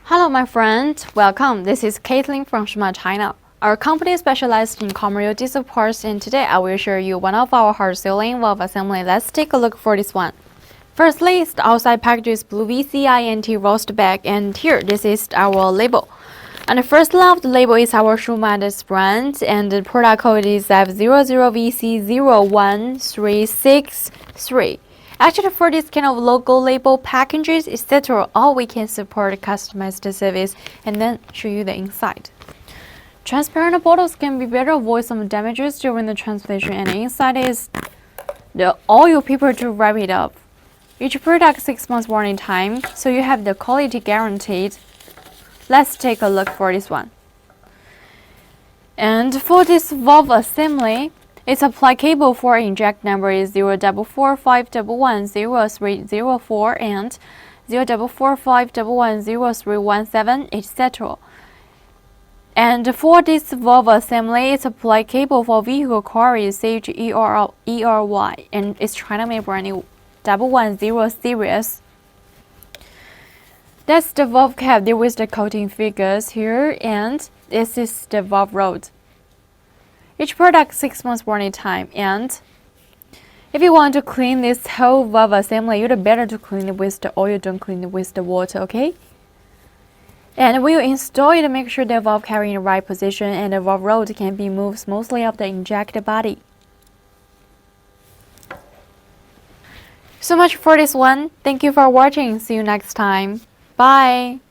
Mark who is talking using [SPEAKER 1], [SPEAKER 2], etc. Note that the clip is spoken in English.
[SPEAKER 1] Hello, my friend. Welcome. This is Caitlin from Shumatt, China. Our company specializes in commercial diesel parts, and today I will show you one of our hard-selling valve assembly. Let's take a look for this one. Firstly, the outside package is blue VCINT roast bag, and here this is our label. On the first line of the label is our Shumatt brand, and the product code is F00VC01363. Actually, for this kind of logo label packages, etc., all we can support customized service and then show you the inside. Transparent bottles can be better avoid some damages during the transportation, and the inside is the oil paper to wrap it up. Each product 6 months warranty time, so you have the quality guaranteed. Let's take a look for this one. And for this valve assembly, its supply cable for inject number is 04451110304 and 044511317, etc. And for this valve assembly, its supply cable for vehicle car is CHERY, and it's China made brand new 110 series. That's the valve cap there with the coating figures here, and this is the valve rod. Each product 6 months warranty time, and if you want to clean this whole valve assembly, you'd better to clean it with the oil, don't clean it with the water, okay? And when you install it, make sure the valve cap in the right position and the valve rod can be moved smoothly off the injector body. So much for this one. Thank you for watching. See you next time. Bye.